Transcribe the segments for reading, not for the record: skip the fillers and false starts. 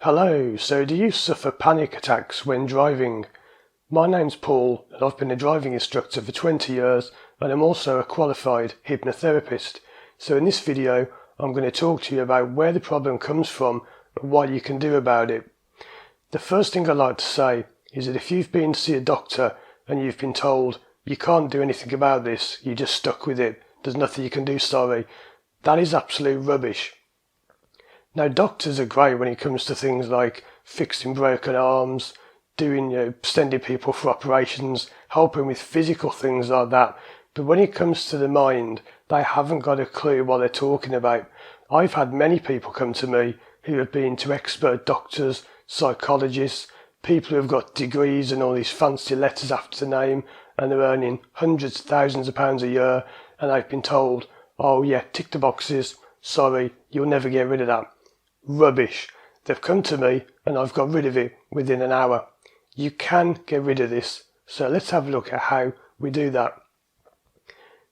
Hello, so do you suffer panic attacks when driving? My name's Paul and I've been a driving instructor for 20 years and I'm also a qualified hypnotherapist. So in this video I'm going to talk to you about where the problem comes from and what you can do about it. The first thing I'd like to say is that if you've been to see a doctor and you've been told you can't do anything about this, you're just stuck with it, there's nothing you can do, sorry, that is absolute rubbish. Now, doctors are great when it comes to things like fixing broken arms, sending people for operations, helping with physical things like that. But when it comes to the mind, they haven't got a clue what they're talking about. I've had many people come to me who have been to expert doctors, psychologists, people who have got degrees and all these fancy letters after the name, and they're earning hundreds of thousands of pounds a year, and they've been told, oh yeah, tick the boxes, sorry, you'll never get rid of that. Rubbish. They've come to me and I've got rid of it within an hour. You can get rid of this. So let's have a look at how we do that.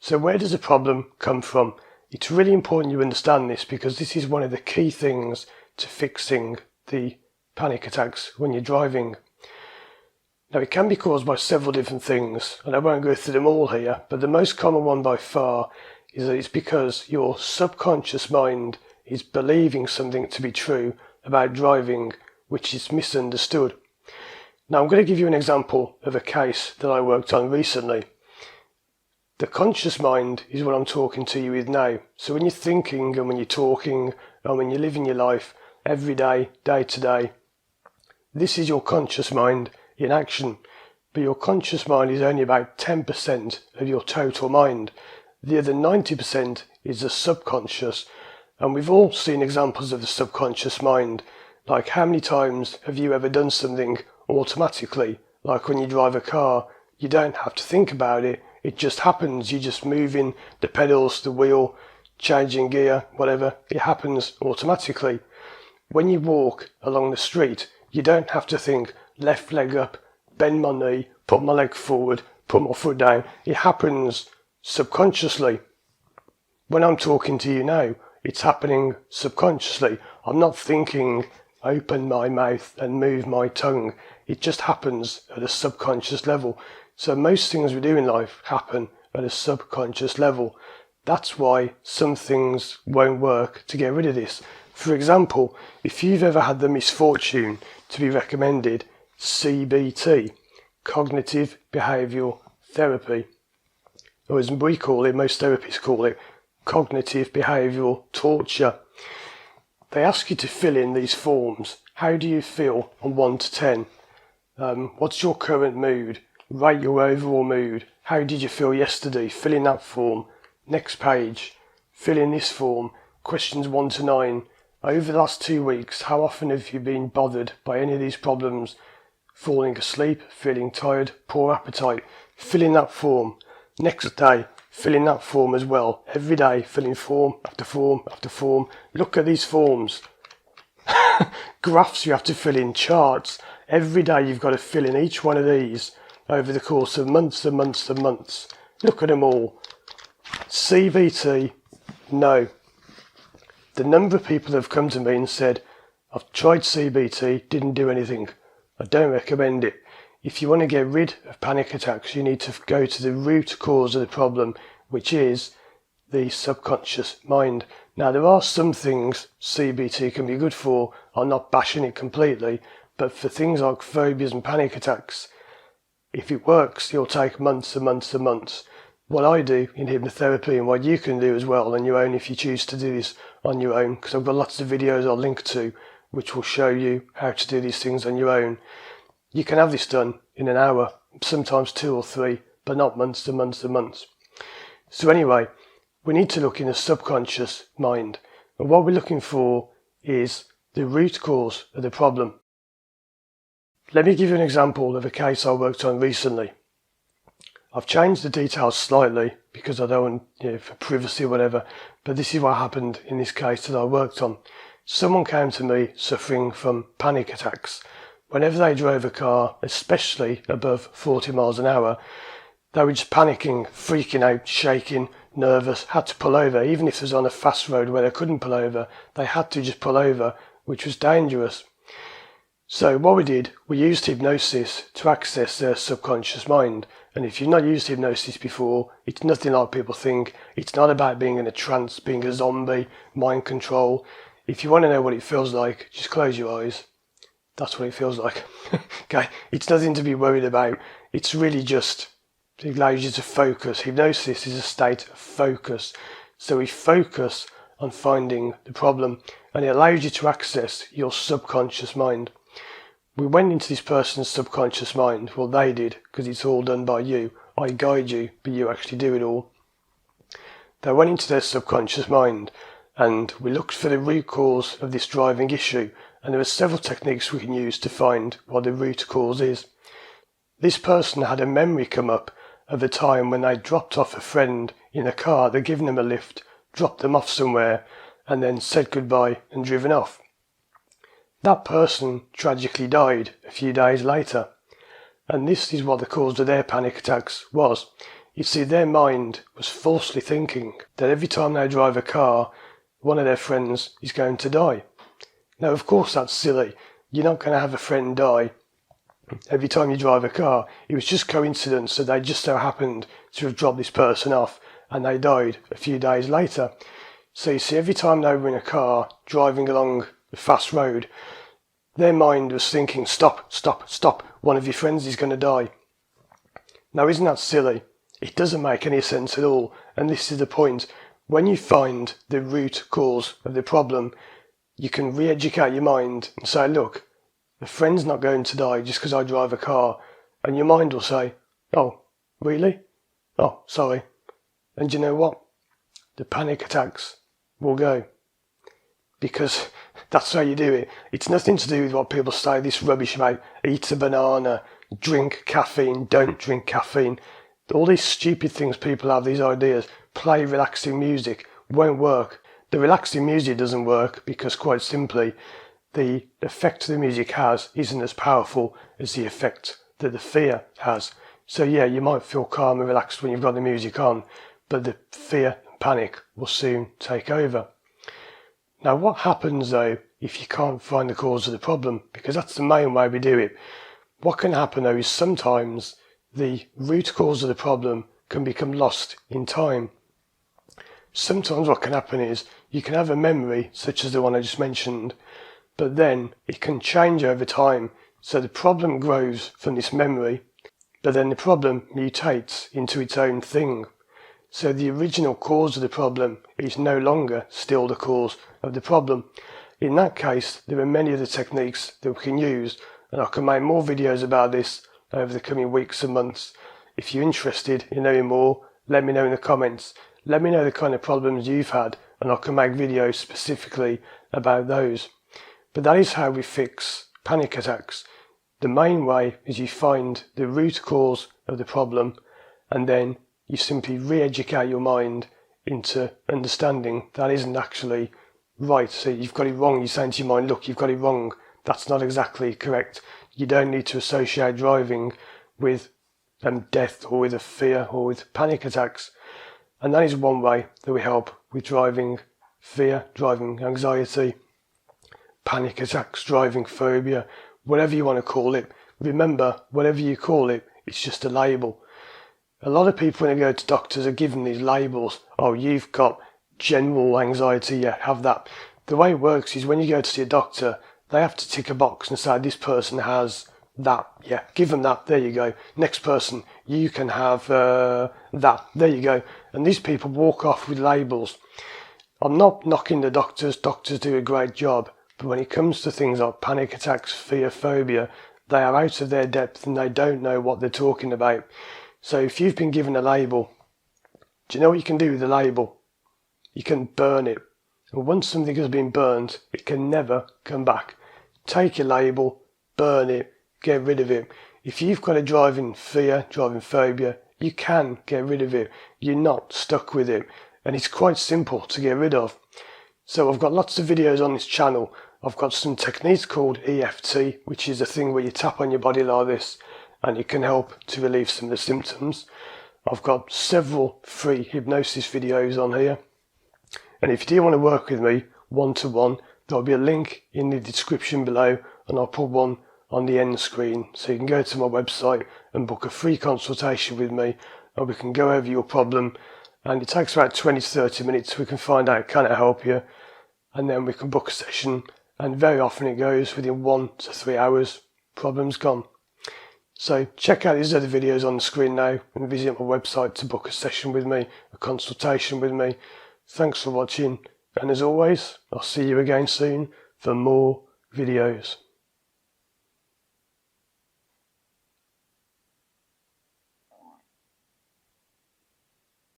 So where does the problem come from? It's really important you understand this because this is one of the key things to fixing the panic attacks when you're driving. Now it can be caused by several different things and I won't go through them all here, but the most common one by far is that it's because your subconscious mind is believing something to be true about driving which is misunderstood. Now I'm going to give you an example of a case that I worked on recently. The conscious mind is what I'm talking to you with now. So when you're thinking and when you're talking and when you're living your life every day, day to day, this is your conscious mind in action. But your conscious mind is only about 10% of your total mind. The other 90% is the subconscious. And we've all seen examples of the subconscious mind, like how many times have you ever done something automatically, like when you drive a car, you don't have to think about it, it just happens, you're just moving the pedals, the wheel, changing gear, whatever, it happens automatically. When you walk along the street, you don't have to think, left leg up, bend my knee, put my leg forward, put my foot down, it happens subconsciously. When I'm talking to you now, it's happening subconsciously. I'm not thinking, open my mouth and move my tongue. It just happens at a subconscious level. So most things we do in life happen at a subconscious level. That's why some things won't work to get rid of this. For example, if you've ever had the misfortune to be recommended CBT, Cognitive Behavioural Therapy, or as we call it, most therapists call it, cognitive behavioural torture. They ask you to fill in these forms. How do you feel on 1 to 10? What's your current mood? Rate your overall mood. How did you feel yesterday? Fill in that form. Next page. Fill in this form. Questions 1 to 9. Over the last 2 weeks, how often have you been bothered by any of these problems? Falling asleep, feeling tired, poor appetite. Fill in that form. Next day, fill in that form as well. Every day, fill in form after form after form. Look at these forms. Graphs you have to fill in, charts. Every day you've got to fill in each one of these over the course of months and months and months. Look at them all. CBT, no. The number of people have come to me and said, I've tried CBT, didn't do anything. I don't recommend it. If you want to get rid of panic attacks, you need to go to the root cause of the problem, which is the subconscious mind. Now, there are some things CBT can be good for. I'm not bashing it completely, but for things like phobias and panic attacks, if it works, it'll take months and months and months. What I do in hypnotherapy and what you can do as well on your own if you choose to do this on your own, because I've got lots of videos I'll link to which will show you how to do these things on your own. You can have this done in an hour, sometimes 2 or 3, but not months and months and months. So anyway, we need to look in the subconscious mind. And what we're looking for is the root cause of the problem. Let me give you an example of a case I worked on recently. I've changed the details slightly because I don't want, for privacy or whatever, but this is what happened in this case that I worked on. Someone came to me suffering from panic attacks. Whenever they drove a car, especially above 40 miles an hour, they were just panicking, freaking out, shaking, nervous, had to pull over. Even if it was on a fast road where they couldn't pull over, they had to just pull over, which was dangerous. So what we did, we used hypnosis to access their subconscious mind. And if you've not used hypnosis before, it's nothing like people think. It's not about being in a trance, being a zombie, mind control. If you want to know what it feels like, just close your eyes. That's what it feels like. Okay, it's nothing to be worried about. It's really just, it allows you to focus. Hypnosis is a state of focus. So we focus on finding the problem, and it allows you to access your subconscious mind. We went into this person's subconscious mind. Well, they did, because it's all done by you. I guide you, but you actually do it all. They went into their subconscious mind, and we looked for the root cause of this driving issue, and there are several techniques we can use to find what the root cause is. This person had a memory come up of a time when they dropped off a friend in a car. They'd given them a lift, dropped them off somewhere, and then said goodbye and driven off. That person tragically died a few days later, and this is what the cause of their panic attacks was. You see, their mind was falsely thinking that every time they drive a car, one of their friends is going to die. Now, of course, that's silly. You're not going to have a friend die every time you drive a car. It was just coincidence that they just so happened to have dropped this person off and they died a few days later. So you see, every time they were in a car driving along a fast road, their mind was thinking, stop, stop, stop, one of your friends is going to die. Now, isn't that silly? It doesn't make any sense at all, and this is the point. When you find the root cause of the problem, you can re-educate your mind and say, look, a friend's not going to die just because I drive a car, and your mind will say, oh, really? Oh, sorry. And you know what? The panic attacks will go. Because that's how you do it. It's nothing to do with what people say, this rubbish about eat a banana, drink caffeine, don't drink caffeine. All these stupid things people have, these ideas, play relaxing music, won't work. The relaxing music doesn't work because, quite simply, the effect the music has isn't as powerful as the effect that the fear has. So yeah, you might feel calm and relaxed when you've got the music on, but the fear and panic will soon take over. Now, what happens though if you can't find the cause of the problem? Because that's the main way we do it. What can happen though is sometimes the root cause of the problem can become lost in time. Sometimes what can happen is you can have a memory such as the one I just mentioned, but then it can change over time. So the problem grows from this memory, but then the problem mutates into its own thing. So the original cause of the problem is no longer still the cause of the problem. In that case, there are many other techniques that we can use, and I can make more videos about this over the coming weeks and months. If you're interested in knowing more, let me know in the comments. Let me know the kind of problems you've had, and I can make videos specifically about those. But that is how we fix panic attacks. The main way is you find the root cause of the problem, and then you simply re-educate your mind into understanding that isn't actually right. So you've got it wrong. You're saying to your mind, look, you've got it wrong. That's not exactly correct. You don't need to associate driving with death or with a fear or with panic attacks. And that is one way that we help with driving fear, driving anxiety, panic attacks, driving phobia, whatever you want to call it. Remember, whatever you call it, it's just a label. A lot of people when they go to doctors are given these labels. Oh, you've got general anxiety, yeah, have that. The way it works is when you go to see a doctor, they have to tick a box and say this person has that, yeah, give them that, there you go. Next person, you can have that, there you go. And these people walk off with labels. I'm not knocking the doctors do a great job, but when it comes to things like panic attacks, fear, phobia, they are out of their depth and they don't know what they're talking about. So if you've been given a label, do you know what you can do with the label? You can burn it. And once something has been burnt, it can never come back. Take your label, burn it, get rid of it. If you've got a driving fear, driving phobia, you can get rid of it. You're not stuck with it. And it's quite simple to get rid of. So I've got lots of videos on this channel. I've got some techniques called EFT, which is a thing where you tap on your body like this, and it can help to relieve some of the symptoms. I've got several free hypnosis videos on here. And if you do want to work with me one-to-one, there'll be a link in the description below and I'll put one on the end screen, so you can go to my website and book a free consultation with me, and we can go over your problem, and it takes about 20 to 30 minutes. We can find out can it help you, and then we can book a session, and very often it goes within 1 to 3 hours, problem's gone. So check out these other videos on the screen now and visit my website to book a session with me, a consultation with me. Thanks for watching, and as always, I'll see you again soon for more videos.